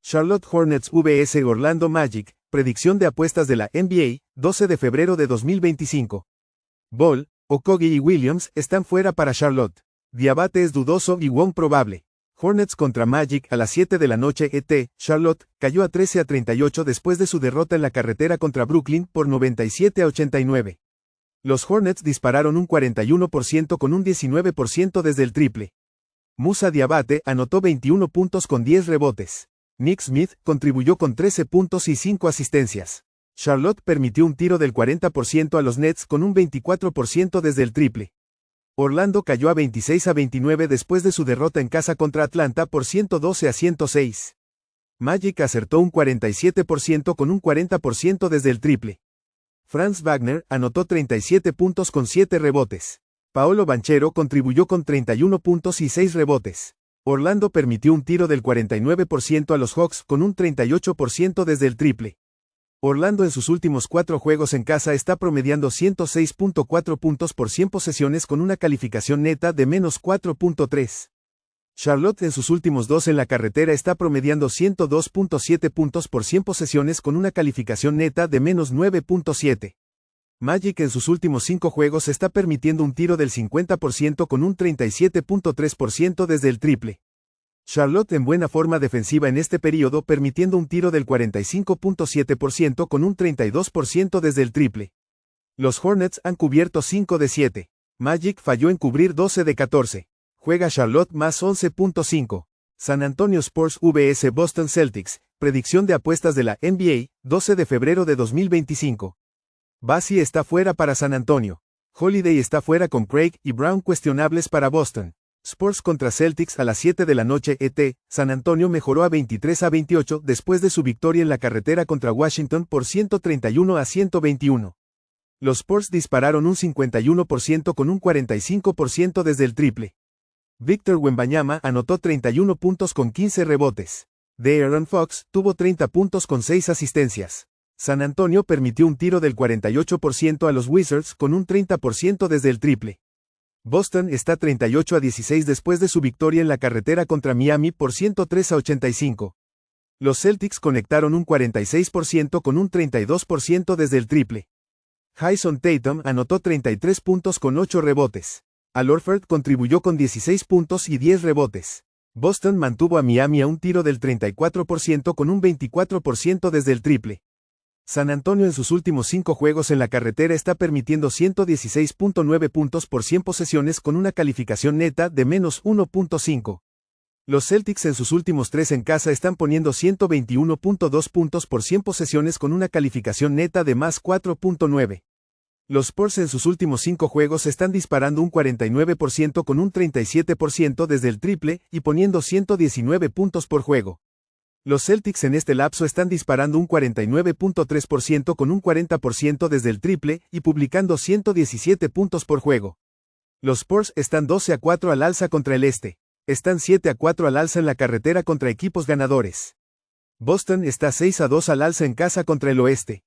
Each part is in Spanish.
Charlotte Hornets vs Orlando Magic, predicción de apuestas de la NBA, 12 de febrero de 2025. Ball, Okogie y Williams están fuera para Charlotte. Diabate es dudoso y Wong probable. Hornets contra Magic a las 7 de la noche ET. Charlotte cayó a 13-38 después de su derrota en la carretera contra Brooklyn por 97-89. Los Hornets dispararon un 41% con un 19% desde el triple. Musa Diabate anotó 21 puntos con 10 rebotes. Nick Smith contribuyó con 13 puntos y 5 asistencias. Charlotte permitió un tiro del 40% a los Nets con un 24% desde el triple. Orlando cayó a 26-29 después de su derrota en casa contra Atlanta por 112-106. Magic acertó un 47% con un 40% desde el triple. Franz Wagner anotó 37 puntos con 7 rebotes. Paolo Banchero contribuyó con 31 puntos y 6 rebotes. Orlando permitió un tiro del 49% a los Hawks con un 38% desde el triple. Orlando en sus últimos 4 juegos en casa está promediando 106.4 puntos por 100 posesiones con una calificación neta de menos 4.3. Charlotte en sus últimos 2 en la carretera está promediando 102.7 puntos por 100 posesiones con una calificación neta de menos 9.7. Magic en sus últimos 5 juegos está permitiendo un tiro del 50% con un 37.3% desde el triple. Charlotte en buena forma defensiva en este periodo permitiendo un tiro del 45.7% con un 32% desde el triple. Los Hornets han cubierto 5 de 7. Magic falló en cubrir 12 de 14. Juega Charlotte más 11.5. San Antonio Spurs vs Boston Celtics, predicción de apuestas de la NBA, 12 de febrero de 2025. Bassey está fuera para San Antonio. Holiday está fuera con Craig y Brown cuestionables para Boston. Spurs contra Celtics a las 7 de la noche ET. San Antonio mejoró a 23-28 después de su victoria en la carretera contra Washington por 131-121. Los Spurs dispararon un 51% con un 45% desde el triple. Victor Wembanyama anotó 31 puntos con 15 rebotes. De'Aaron Fox tuvo 30 puntos con 6 asistencias. San Antonio permitió un tiro del 48% a los Wizards con un 30% desde el triple. Boston está 38-16 después de su victoria en la carretera contra Miami por 103-85. Los Celtics conectaron un 46% con un 32% desde el triple. Jason Tatum anotó 33 puntos con 8 rebotes. Al Horford contribuyó con 16 puntos y 10 rebotes. Boston mantuvo a Miami a un tiro del 34% con un 24% desde el triple. San Antonio en sus últimos 5 juegos en la carretera está permitiendo 116.9 puntos por 100 posesiones con una calificación neta de menos 1.5. Los Celtics en sus últimos 3 en casa están poniendo 121.2 puntos por 100 posesiones con una calificación neta de más 4.9. Los Spurs en sus últimos 5 juegos están disparando un 49% con un 37% desde el triple y poniendo 119 puntos por juego. Los Celtics en este lapso están disparando un 49.3% con un 40% desde el triple y publicando 117 puntos por juego. Los Spurs están 12-4 al alza contra el este. Están 7-4 al alza en la carretera contra equipos ganadores. Boston está 6-2 al alza en casa contra el oeste.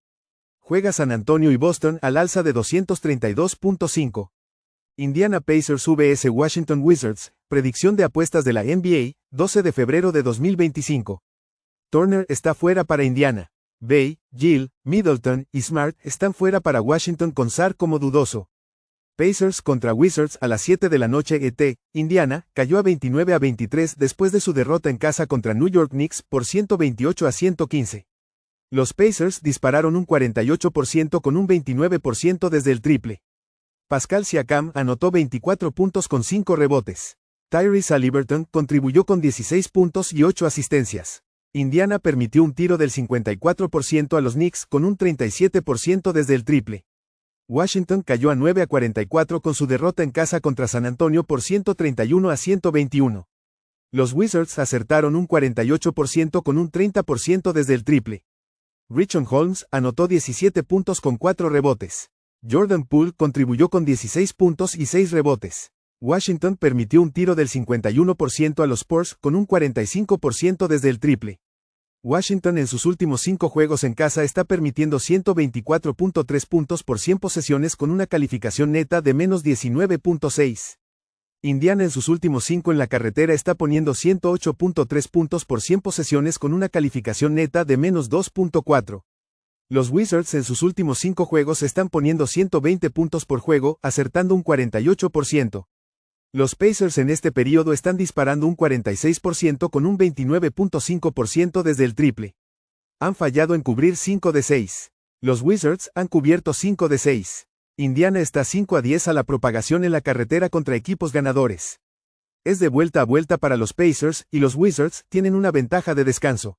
Juega San Antonio y Boston al alza de 232.5. Indiana Pacers vs Washington Wizards, predicción de apuestas de la NBA, 12 de febrero de 2025. Turner está fuera para Indiana. Bay, Gill, Middleton y Smart están fuera para Washington con Sarr como dudoso. Pacers contra Wizards a las 7 de la noche ET. Indiana cayó a 29-23 después de su derrota en casa contra New York Knicks por 128-115. Los Pacers dispararon un 48% con un 29% desde el triple. Pascal Siakam anotó 24 puntos con 5 rebotes. Tyrese Haliburton contribuyó con 16 puntos y 8 asistencias. Indiana permitió un tiro del 54% a los Knicks con un 37% desde el triple. Washington cayó a 9-44 con su derrota en casa contra San Antonio por 131-121. Los Wizards acertaron un 48% con un 30% desde el triple. Richaun Holmes anotó 17 puntos con 4 rebotes. Jordan Poole contribuyó con 16 puntos y 6 rebotes. Washington permitió un tiro del 51% a los Spurs con un 45% desde el triple. Washington en sus últimos 5 juegos en casa está permitiendo 124.3 puntos por 100 posesiones con una calificación neta de menos 19.6. Indiana en sus últimos 5 en la carretera está poniendo 108.3 puntos por 100 posesiones con una calificación neta de menos 2.4. Los Wizards en sus últimos 5 juegos están poniendo 120 puntos por juego, acertando un 48%. Los Pacers en este periodo están disparando un 46% con un 29.5% desde el triple. Han fallado en cubrir 5 de 6. Los Wizards han cubierto 5 de 6. Indiana está 5-10 a la propagación en la carretera contra equipos ganadores. Es de vuelta a vuelta para los Pacers y los Wizards tienen una ventaja de descanso.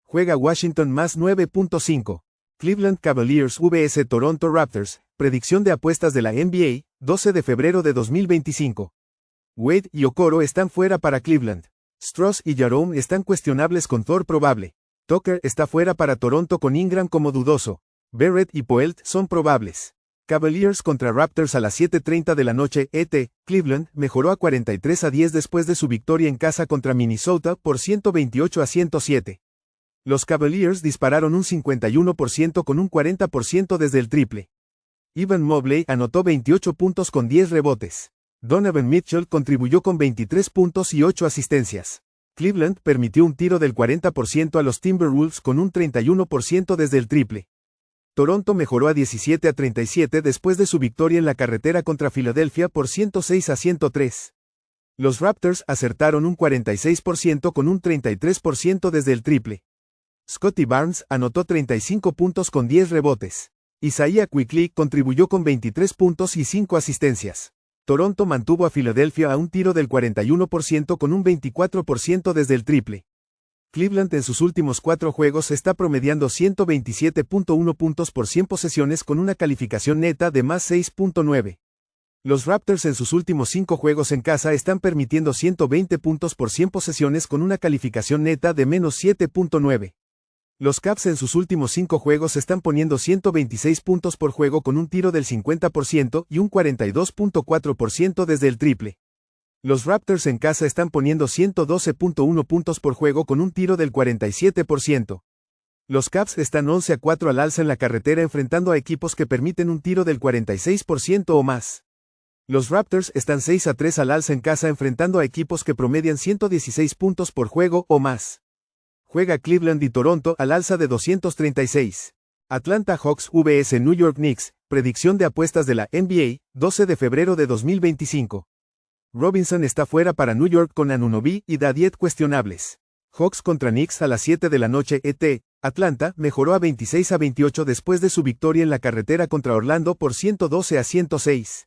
Juega Washington más 9.5. Cleveland Cavaliers vs Toronto Raptors, predicción de apuestas de la NBA, 12 de febrero de 2025. Wade y Okoro están fuera para Cleveland. Strus y Jerome están cuestionables con Thor probable. Tucker está fuera para Toronto con Ingram como dudoso. Barrett y Poelt son probables. Cavaliers contra Raptors a las 7:30 de la noche ET. Cleveland mejoró a 43-10 después de su victoria en casa contra Minnesota por 128-107. Los Cavaliers dispararon un 51% con un 40% desde el triple. Evan Mobley anotó 28 puntos con 10 rebotes. Donovan Mitchell contribuyó con 23 puntos y 8 asistencias. Cleveland permitió un tiro del 40% a los Timberwolves con un 31% desde el triple. Toronto mejoró a 17-37 después de su victoria en la carretera contra Filadelfia por 106-103. Los Raptors acertaron un 46% con un 33% desde el triple. Scottie Barnes anotó 35 puntos con 10 rebotes. Isaiah Quickley contribuyó con 23 puntos y 5 asistencias. Toronto mantuvo a Filadelfia a un tiro del 41% con un 24% desde el triple. Cleveland en sus últimos 4 juegos está promediando 127.1 puntos por 100 posesiones con una calificación neta de más 6.9. Los Raptors en sus últimos 5 juegos en casa están permitiendo 120 puntos por 100 posesiones con una calificación neta de menos 7.9. Los Cavs en sus últimos 5 juegos están poniendo 126 puntos por juego con un tiro del 50% y un 42.4% desde el triple. Los Raptors en casa están poniendo 112.1 puntos por juego con un tiro del 47%. Los Cavs están 11-4 al alza en la carretera enfrentando a equipos que permiten un tiro del 46% o más. Los Raptors están 6-3 al alza en casa enfrentando a equipos que promedian 116 puntos por juego o más. Juega Cleveland y Toronto al alza de 236. Atlanta Hawks vs New York Knicks, predicción de apuestas de la NBA, 12 de febrero de 2025. Robinson está fuera para New York con Anunoby y Dadiet cuestionables. Hawks contra Knicks a las 7 de la noche ET. Atlanta mejoró a 26-28 después de su victoria en la carretera contra Orlando por 112-106.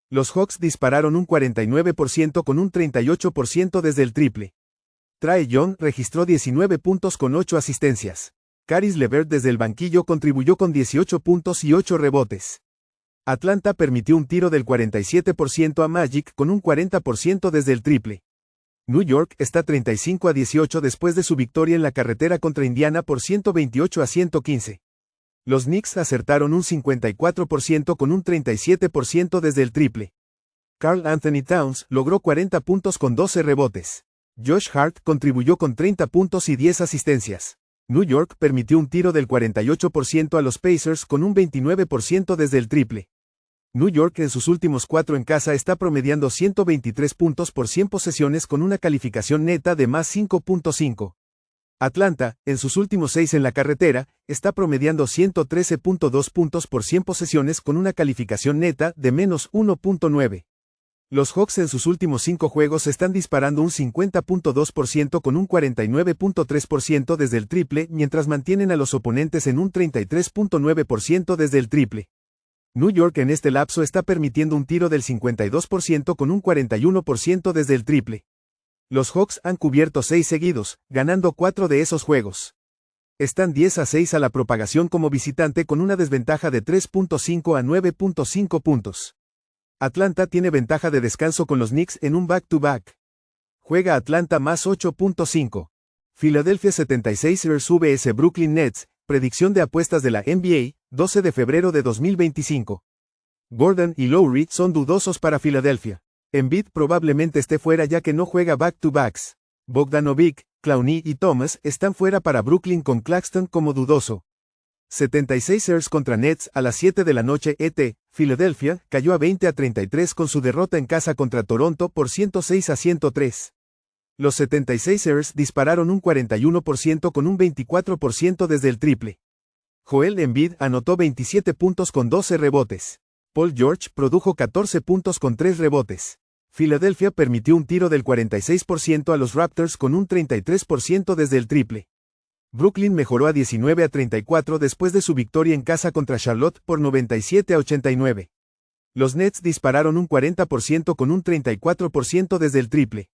Los Hawks dispararon un 49% con un 38% desde el triple. Trae Young registró 19 puntos con 8 asistencias. Caris LeVert desde el banquillo contribuyó con 18 puntos y 8 rebotes. Atlanta permitió un tiro del 47% a Magic con un 40% desde el triple. New York está 35-18 después de su victoria en la carretera contra Indiana por 128-115. Los Knicks acertaron un 54% con un 37% desde el triple. Karl Anthony Towns logró 40 puntos con 12 rebotes. Josh Hart contribuyó con 30 puntos y 10 asistencias. New York permitió un tiro del 48% a los Pacers con un 29% desde el triple. New York en sus últimos 4 en casa está promediando 123 puntos por 100 posesiones con una calificación neta de más 5.5. Atlanta, en sus últimos 6 en la carretera, está promediando 113.2 puntos por 100 posesiones con una calificación neta de menos 1.9. Los Hawks en sus últimos 5 juegos están disparando un 50.2% con un 49.3% desde el triple mientras mantienen a los oponentes en un 33.9% desde el triple. New York en este lapso está permitiendo un tiro del 52% con un 41% desde el triple. Los Hawks han cubierto 6 seguidos, ganando 4 de esos juegos. Están 10-6 a la propagación como visitante con una desventaja de 3.5 a 9.5 puntos. Atlanta tiene ventaja de descanso con los Knicks en un back-to-back. Juega Atlanta más 8.5. Philadelphia 76ers vs Brooklyn Nets, predicción de apuestas de la NBA, 12 de febrero de 2025. Gordon y Lowry son dudosos para Filadelfia. Embiid probablemente esté fuera ya que no juega back-to-backs. Bogdanovic, Clowney y Thomas están fuera para Brooklyn con Claxton como dudoso. 76ers contra Nets a las 7 de la noche ET. Filadelfia cayó a 20-33 con su derrota en casa contra Toronto por 106-103. Los 76ers dispararon un 41% con un 24% desde el triple. Joel Embiid anotó 27 puntos con 12 rebotes. Paul George produjo 14 puntos con 3 rebotes. Filadelfia permitió un tiro del 46% a los Raptors con un 33% desde el triple. Brooklyn mejoró a 19-34 después de su victoria en casa contra Charlotte por 97-89. Los Nets dispararon un 40% con un 34% desde el triple.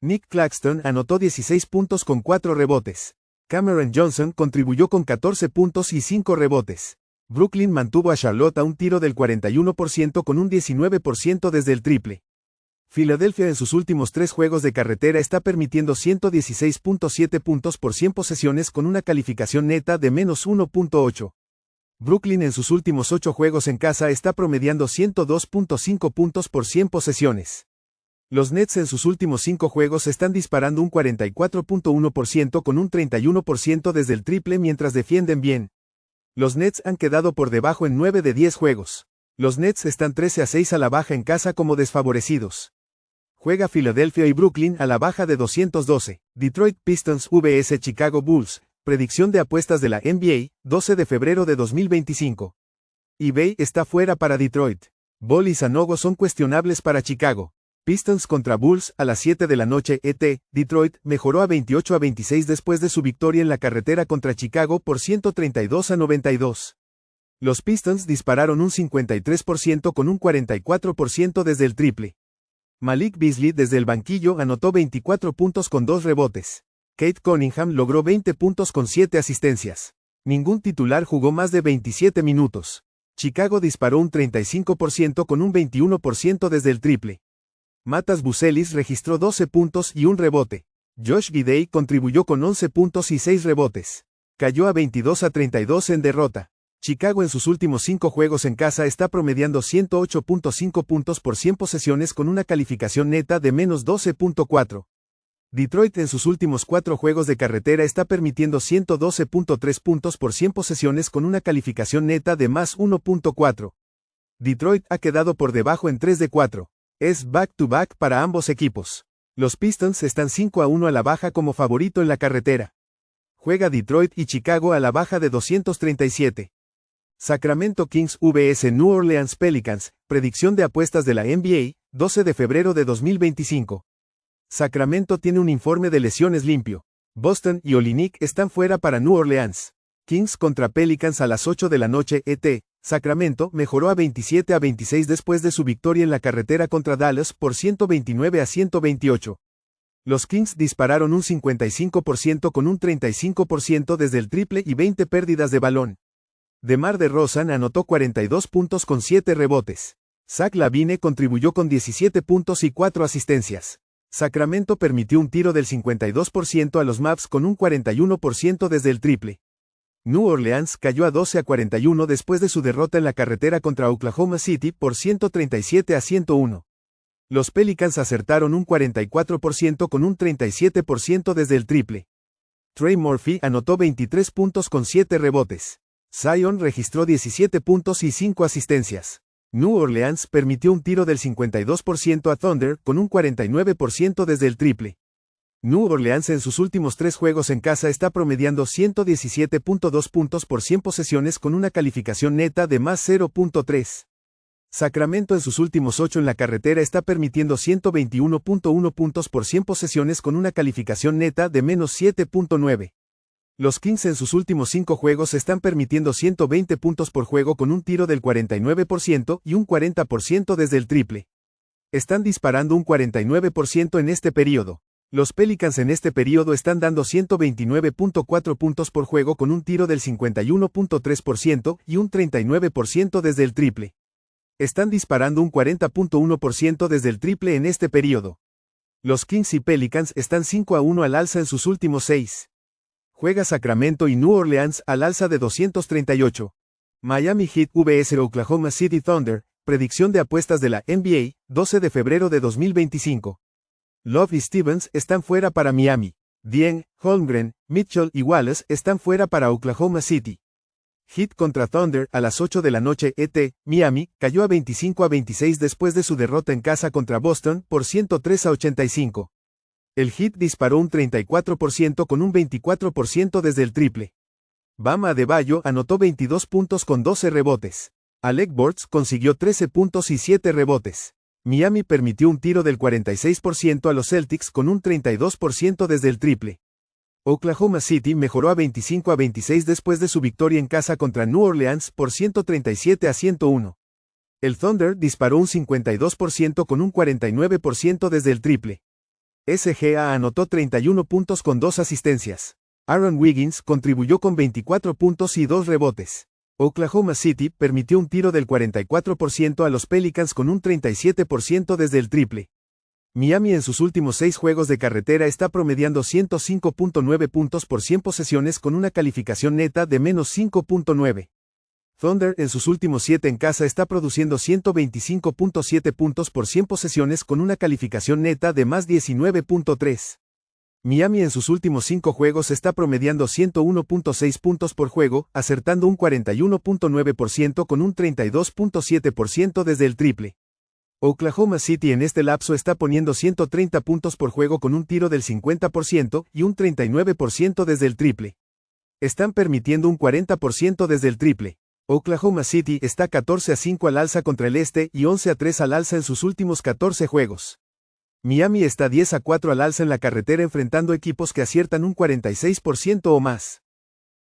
Nick Claxton anotó 16 puntos con 4 rebotes. Cameron Johnson contribuyó con 14 puntos y 5 rebotes. Brooklyn mantuvo a Charlotte a un tiro del 41% con un 19% desde el triple. Filadelfia en sus últimos 3 juegos de carretera está permitiendo 116.7 puntos por 100 posesiones con una calificación neta de -1.8. Brooklyn en sus últimos 8 juegos en casa está promediando 102.5 puntos por 100 posesiones. Los Nets en sus últimos 5 juegos están disparando un 44.1% con un 31% desde el triple mientras defienden bien. Los Nets han quedado por debajo en 9 de 10 juegos. Los Nets están 13-6 a la baja en casa como desfavorecidos. Juega Filadelfia y Brooklyn a la baja de 212. Detroit Pistons vs Chicago Bulls. Predicción de apuestas de la NBA, 12 de febrero de 2025. eBay está fuera para Detroit. Ball y Sanogo son cuestionables para Chicago. Pistons contra Bulls a las 7 de la noche ET. Detroit mejoró a 28-26 después de su victoria en la carretera contra Chicago por 132-92. Los Pistons dispararon un 53% con un 44% desde el triple. Malik Beasley desde el banquillo anotó 24 puntos con 2 rebotes. Kate Cunningham logró 20 puntos con 7 asistencias. Ningún titular jugó más de 27 minutos. Chicago disparó un 35% con un 21% desde el triple. Matas Buzelis registró 12 puntos y un rebote. Josh Giddey contribuyó con 11 puntos y 6 rebotes. Cayó a 22-32 en derrota. Chicago en sus últimos 5 juegos en casa está promediando 108.5 puntos por 100 posesiones con una calificación neta de -12.4. Detroit en sus últimos 4 juegos de carretera está permitiendo 112.3 puntos por 100 posesiones con una calificación neta de +1.4. Detroit ha quedado por debajo en 3 de 4. Es back-to-back para ambos equipos. Los Pistons están 5-1 a la baja como favorito en la carretera. Juega Detroit y Chicago a la baja de 237. Sacramento Kings vs New Orleans Pelicans, predicción de apuestas de la NBA, 12 de febrero de 2025. Sacramento tiene un informe de lesiones limpio. Boston y Olynyk están fuera para New Orleans. Kings contra Pelicans a las 8 de la noche ET. Sacramento mejoró a 27-26 después de su victoria en la carretera contra Dallas por 129-128. Los Kings dispararon un 55% con un 35% desde el triple y 20 pérdidas de balón. DeMar DeRozan anotó 42 puntos con 7 rebotes. Zach LaVine contribuyó con 17 puntos y 4 asistencias. Sacramento permitió un tiro del 52% a los Mavs con un 41% desde el triple. New Orleans cayó a 12-41 después de su derrota en la carretera contra Oklahoma City por 137-101. Los Pelicans acertaron un 44% con un 37% desde el triple. Trey Murphy anotó 23 puntos con 7 rebotes. Zion registró 17 puntos y 5 asistencias. New Orleans permitió un tiro del 52% a Thunder con un 49% desde el triple. New Orleans en sus últimos 3 juegos en casa está promediando 117.2 puntos por 100 posesiones con una calificación neta de +0.3. Sacramento en sus últimos 8 en la carretera está permitiendo 121.1 puntos por 100 posesiones con una calificación neta de -7.9. Los Kings en sus últimos 5 juegos están permitiendo 120 puntos por juego con un tiro del 49% y un 40% desde el triple. Están disparando un 49% en este período. Los Pelicans en este período están dando 129.4 puntos por juego con un tiro del 51.3% y un 39% desde el triple. Están disparando un 40.1% desde el triple en este período. Los Kings y Pelicans están 5-1 al alza en sus últimos 6. Juega Sacramento y New Orleans al alza de 238. Miami Heat vs Oklahoma City Thunder, predicción de apuestas de la NBA, 12 de febrero de 2025. Love y Stevens están fuera para Miami. Dieng, Holmgren, Mitchell y Wallace están fuera para Oklahoma City. Heat contra Thunder a las 8 de la noche ET, Miami, cayó a 25-26 después de su derrota en casa contra Boston por 103-85. El Heat disparó un 34% con un 24% desde el triple. Bam Adebayo anotó 22 puntos con 12 rebotes. Alec Burks consiguió 13 puntos y 7 rebotes. Miami permitió un tiro del 46% a los Celtics con un 32% desde el triple. Oklahoma City mejoró a 25-26 después de su victoria en casa contra New Orleans por 137-101. El Thunder disparó un 52% con un 49% desde el triple. SGA anotó 31 puntos con 2 asistencias. Aaron Wiggins contribuyó con 24 puntos y 2 rebotes. Oklahoma City permitió un tiro del 44% a los Pelicans con un 37% desde el triple. Miami en sus últimos 6 juegos de carretera está promediando 105.9 puntos por 100 posesiones con una calificación neta de menos 5.9. Thunder en sus últimos 7 en casa está produciendo 125.7 puntos por 100 posesiones con una calificación neta de más 19.3. Miami en sus últimos 5 juegos está promediando 101.6 puntos por juego, acertando un 41.9% con un 32.7% desde el triple. Oklahoma City en este lapso está poniendo 130 puntos por juego con un tiro del 50% y un 39% desde el triple. Están permitiendo un 40% desde el triple. Oklahoma City está 14-5 al alza contra el este y 11-3 al alza en sus últimos 14 juegos. Miami está 10-4 al alza en la carretera enfrentando equipos que aciertan un 46% o más.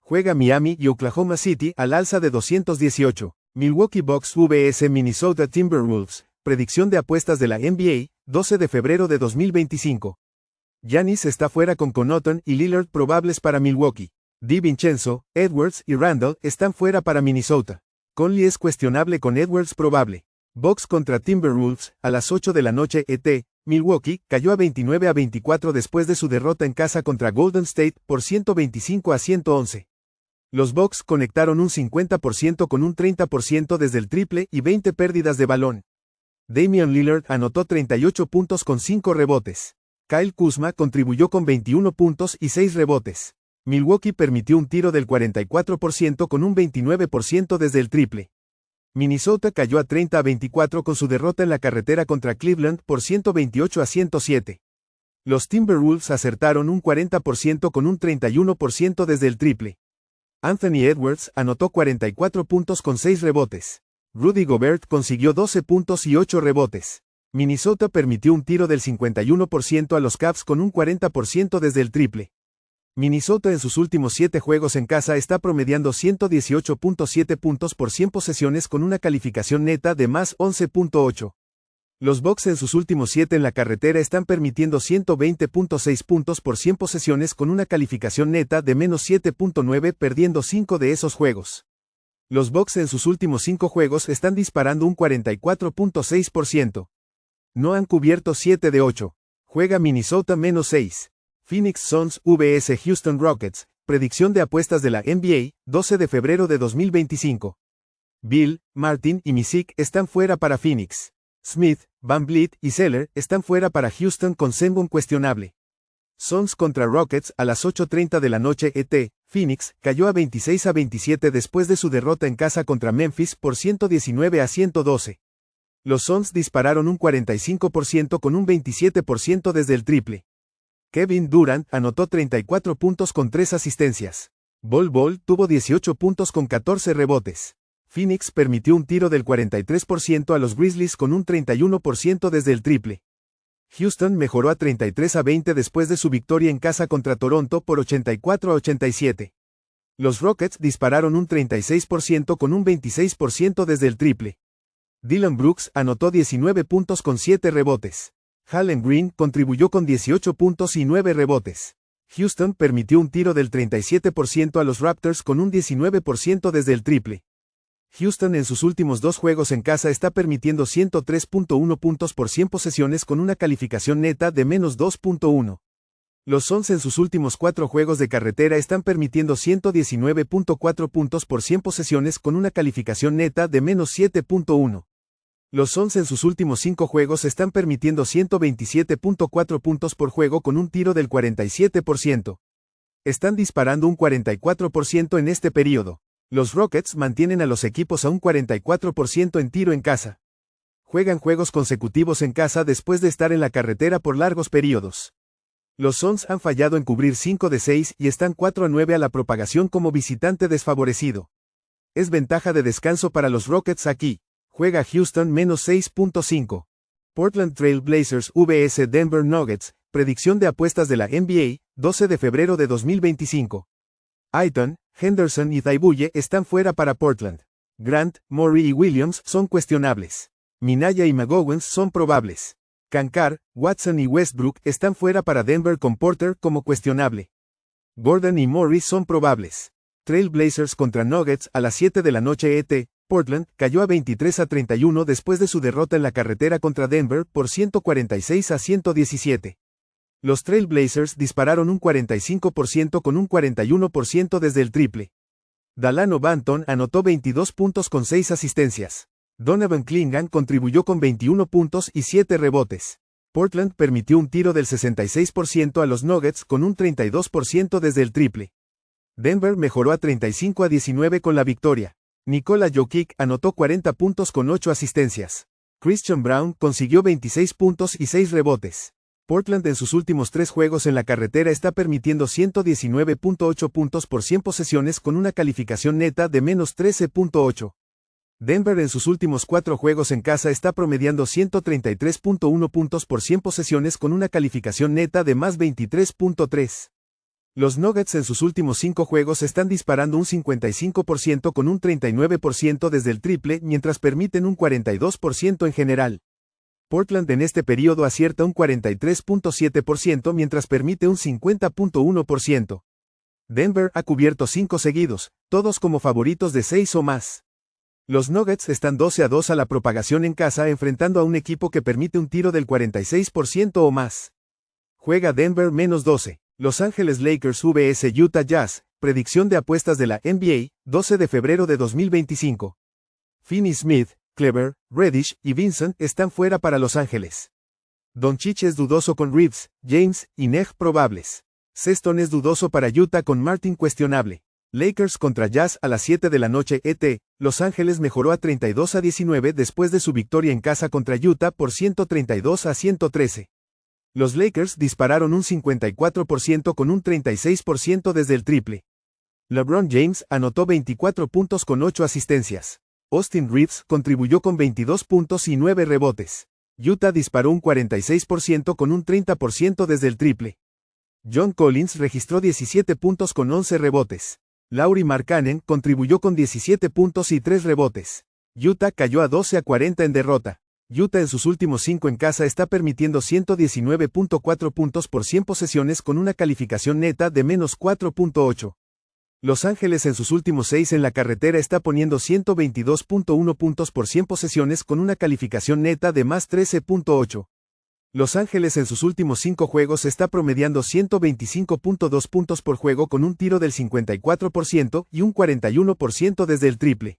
Juega Miami y Oklahoma City al alza de 218. Milwaukee Bucks vs Minnesota Timberwolves. Predicción de apuestas de la NBA, 12 de febrero de 2025. Giannis está fuera con Connaughton y Lillard probables para Milwaukee. DiVincenzo, Edwards y Randle están fuera para Minnesota. Conley es cuestionable con Edwards probable. Bucks contra Timberwolves, a las 8 de la noche ET, Milwaukee cayó a 29-24 después de su derrota en casa contra Golden State por 125-111. Los Bucks conectaron un 50% con un 30% desde el triple y 20 pérdidas de balón. Damian Lillard anotó 38 puntos con 5 rebotes. Kyle Kuzma contribuyó con 21 puntos y 6 rebotes. Milwaukee permitió un tiro del 44% con un 29% desde el triple. Minnesota cayó a 30-24 con su derrota en la carretera contra Cleveland por 128-107. Los Timberwolves acertaron un 40% con un 31% desde el triple. Anthony Edwards anotó 44 puntos con 6 rebotes. Rudy Gobert consiguió 12 puntos y 8 rebotes. Minnesota permitió un tiro del 51% a los Cavs con un 40% desde el triple. Minnesota en sus últimos 7 juegos en casa está promediando 118.7 puntos por 100 posesiones con una calificación neta de más 11.8. Los Bucks en sus últimos 7 en la carretera están permitiendo 120.6 puntos por 100 posesiones con una calificación neta de menos 7.9 perdiendo 5 de esos juegos. Los Bucks en sus últimos 5 juegos están disparando un 44.6%. No han cubierto 7 de 8. Juega Minnesota menos 6. Phoenix Suns vs Houston Rockets. Predicción de apuestas de la NBA, 12 de febrero de 2025. Bill, Martin y Misick están fuera para Phoenix. Smith, VanVleet y Zeller están fuera para Houston con Sengun cuestionable. Suns contra Rockets a las 8:30 de la noche ET. Phoenix cayó a 26-27 después de su derrota en casa contra Memphis por 119-112. Los Suns dispararon un 45% con un 27% desde el triple. Kevin Durant anotó 34 puntos con 3 asistencias. Bol Bol tuvo 18 puntos con 14 rebotes. Phoenix permitió un tiro del 43% a los Grizzlies con un 31% desde el triple. Houston mejoró a 33-20 después de su victoria en casa contra Toronto por 84-87. Los Rockets dispararon un 36% con un 26% desde el triple. Dillon Brooks anotó 19 puntos con 7 rebotes. Jalen Green contribuyó con 18 puntos y 9 rebotes. Houston permitió un tiro del 37% a los Raptors con un 19% desde el triple. Houston en sus últimos 2 juegos en casa está permitiendo 103.1 puntos por 100 posesiones con una calificación neta de menos 2.1. Los Suns en sus últimos 4 juegos de carretera están permitiendo 119.4 puntos por 100 posesiones con una calificación neta de menos 7.1. Los Suns en sus últimos 5 juegos están permitiendo 127.4 puntos por juego con un tiro del 47%. Están disparando un 44% en este período. Los Rockets mantienen a los equipos a un 44% en tiro en casa. Juegan juegos consecutivos en casa después de estar en la carretera por largos periodos. Los Suns han fallado en cubrir 5 de 6 y están 4-9 a la propagación como visitante desfavorecido. Es ventaja de descanso para los Rockets aquí. Juega Houston menos 6.5. Portland Trail Blazers vs Denver Nuggets, predicción de apuestas de la NBA, 12 de febrero de 2025. Ayton, Henderson y Thybulle están fuera para Portland. Grant, Morey y Williams son cuestionables. Minaya y McGowens son probables. Kankar, Watson y Westbrook están fuera para Denver con Porter como cuestionable. Gordon y Morris son probables. Trail Blazers contra Nuggets a las 7 de la noche ET. Portland cayó a 23-31 después de su derrota en la carretera contra Denver por 146-117. Los Trail Blazers dispararon un 45% con un 41% desde el triple. Dalano Banton anotó 22 puntos con 6 asistencias. Donovan Clingan contribuyó con 21 puntos y 7 rebotes. Portland permitió un tiro del 66% a los Nuggets con un 32% desde el triple. Denver mejoró a 35-19 con la victoria. Nikola Jokic anotó 40 puntos con 8 asistencias. Christian Braun consiguió 26 puntos y 6 rebotes. Portland en sus últimos 3 juegos en la carretera está permitiendo 119.8 puntos por 100 posesiones con una calificación neta de menos 13.8. Denver en sus últimos 4 juegos en casa está promediando 133.1 puntos por 100 posesiones con una calificación neta de más 23.3. Los Nuggets en sus últimos 5 juegos están disparando un 55% con un 39% desde el triple mientras permiten un 42% en general. Portland en este periodo acierta un 43.7% mientras permite un 50.1%. Denver ha cubierto 5 seguidos, todos como favoritos de 6 o más. Los Nuggets están 12-2 a la propagación en casa enfrentando a un equipo que permite un tiro del 46% o más. Juega Denver menos 12. Los Ángeles Lakers vs Utah Jazz, predicción de apuestas de la NBA, 12 de febrero de 2025. Finney-Smith, Kleber, Reddish y Vincent están fuera para Los Ángeles. Doncic es dudoso con Reeves, James y Neg probables. Sexton es dudoso para Utah con Martin cuestionable. Lakers contra Jazz a las 7 de la noche ET. Los Ángeles mejoró a 32-19 después de su victoria en casa contra Utah por 132-113. Los Lakers dispararon un 54% con un 36% desde el triple. LeBron James anotó 24 puntos con 8 asistencias. Austin Reeves contribuyó con 22 puntos y 9 rebotes. Utah disparó un 46% con un 30% desde el triple. John Collins registró 17 puntos con 11 rebotes. Lauri Markkanen contribuyó con 17 puntos y 3 rebotes. Utah cayó a 12-40 en derrota. Utah en sus últimos 5 en casa está permitiendo 119.4 puntos por 100 posesiones con una calificación neta de menos 4.8. Los Ángeles en sus últimos 6 en la carretera está poniendo 122.1 puntos por 100 posesiones con una calificación neta de más 13.8. Los Ángeles en sus últimos 5 juegos está promediando 125.2 puntos por juego con un tiro del 54% y un 41% desde el triple.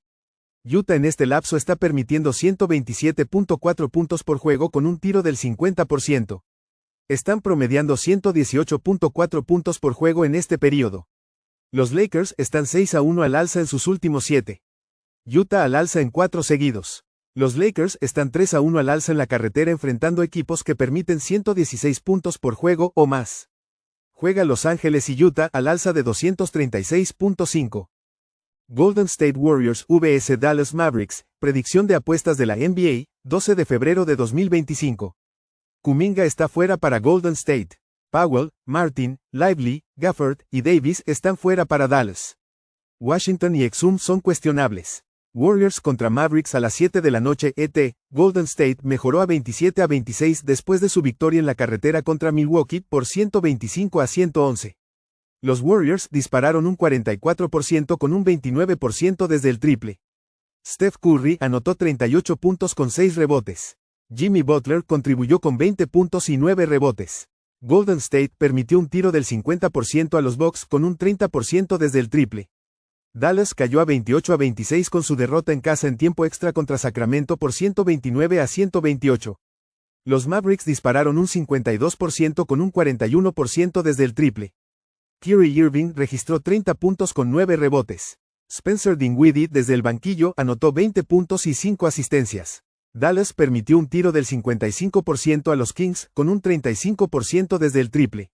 Utah en este lapso está permitiendo 127.4 puntos por juego con un tiro del 50%. Están promediando 118.4 puntos por juego en este periodo. Los Lakers están 6-1 al alza en sus últimos 7. Utah al alza en 4 seguidos. Los Lakers están 3-1 al alza en la carretera enfrentando equipos que permiten 116 puntos por juego o más. Juega Los Ángeles y Utah al alza de 236.5. Golden State Warriors vs Dallas Mavericks, predicción de apuestas de la NBA, 12 de febrero de 2025. Kuminga está fuera para Golden State. Powell, Martin, Lively, Gafford y Davis están fuera para Dallas. Washington y Exum son cuestionables. Warriors contra Mavericks a las 7 de la noche ET. Golden State mejoró a 27-26 después de su victoria en la carretera contra Milwaukee por 125-111. Los Warriors dispararon un 44% con un 29% desde el triple. Steph Curry anotó 38 puntos con 6 rebotes. Jimmy Butler contribuyó con 20 puntos y 9 rebotes. Golden State permitió un tiro del 50% a los Bucks con un 30% desde el triple. Dallas cayó a 28-26 con su derrota en casa en tiempo extra contra Sacramento por 129-128. Los Mavericks dispararon un 52% con un 41% desde el triple. Kyrie Irving registró 30 puntos con 9 rebotes. Spencer Dinwiddie desde el banquillo anotó 20 puntos y 5 asistencias. Dallas permitió un tiro del 55% a los Kings con un 35% desde el triple.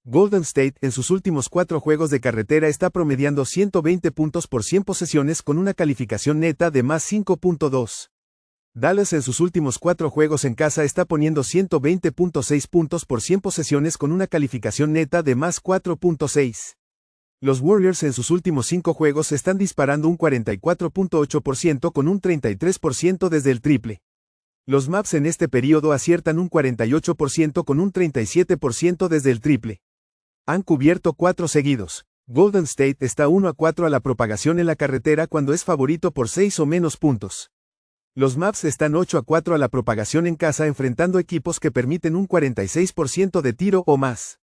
Golden State en sus últimos 4 juegos de carretera está promediando 120 puntos por 100 posesiones con una calificación neta de más 5.2. Dallas en sus últimos 4 juegos en casa está poniendo 120.6 puntos por 100 posesiones con una calificación neta de más 4.6. Los Warriors en sus últimos 5 juegos están disparando un 44.8% con un 33% desde el triple. Los Mavs en este periodo aciertan un 48% con un 37% desde el triple. Han cubierto 4 seguidos. Golden State está 1-4 a la propagación en la carretera cuando es favorito por 6 o menos puntos. Los Mavs están 8-4 a la propagación en casa enfrentando equipos que permiten un 46% de tiro o más.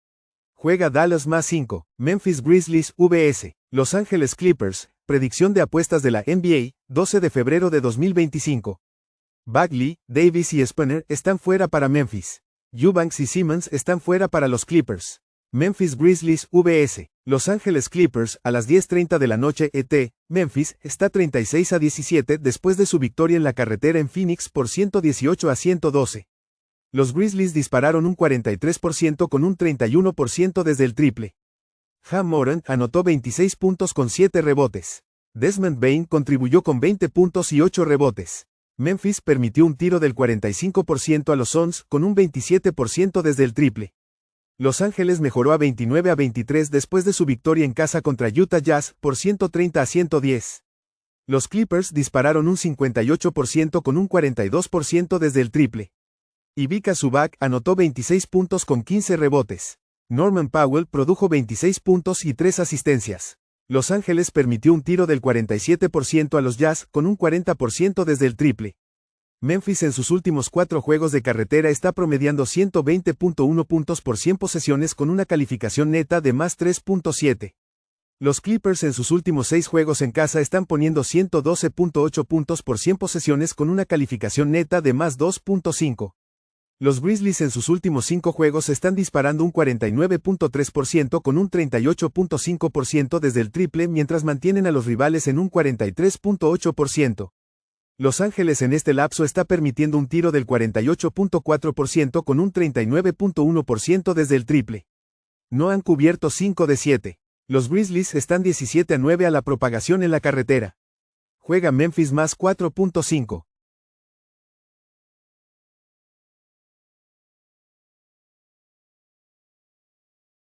Juega Dallas más 5, Memphis Grizzlies vs. Los Ángeles Clippers, predicción de apuestas de la NBA, 12 de febrero de 2025. Bagley, Davis y Spooner están fuera para Memphis. Eubanks y Simmons están fuera para los Clippers. Memphis Grizzlies vs. Los Ángeles Clippers a las 10:30 de la noche ET. Memphis está 36-17 después de su victoria en la carretera en Phoenix por 118-112. Los Grizzlies dispararon un 43% con un 31% desde el triple. Ja Morant anotó 26 puntos con 7 rebotes. Desmond Bane contribuyó con 20 puntos y 8 rebotes. Memphis permitió un tiro del 45% a los Suns con un 27% desde el triple. Los Ángeles mejoró a 29-23 después de su victoria en casa contra Utah Jazz por 130-110. Los Clippers dispararon un 58% con un 42% desde el triple. Ivica Zubac anotó 26 puntos con 15 rebotes. Norman Powell produjo 26 puntos y 3 asistencias. Los Ángeles permitió un tiro del 47% a los Jazz con un 40% desde el triple. Memphis en sus últimos 4 juegos de carretera está promediando 120.1 puntos por 100 posesiones con una calificación neta de más 3.7. Los Clippers en sus últimos 6 juegos en casa están poniendo 112.8 puntos por 100 posesiones con una calificación neta de más 2.5. Los Grizzlies en sus últimos 5 juegos están disparando un 49.3% con un 38.5% desde el triple mientras mantienen a los rivales en un 43.8%. Los Ángeles en este lapso está permitiendo un tiro del 48.4% con un 39.1% desde el triple. No han cubierto 5 de 7. Los Grizzlies están 17-9 a la propagación en la carretera. Juega Memphis más 4.5.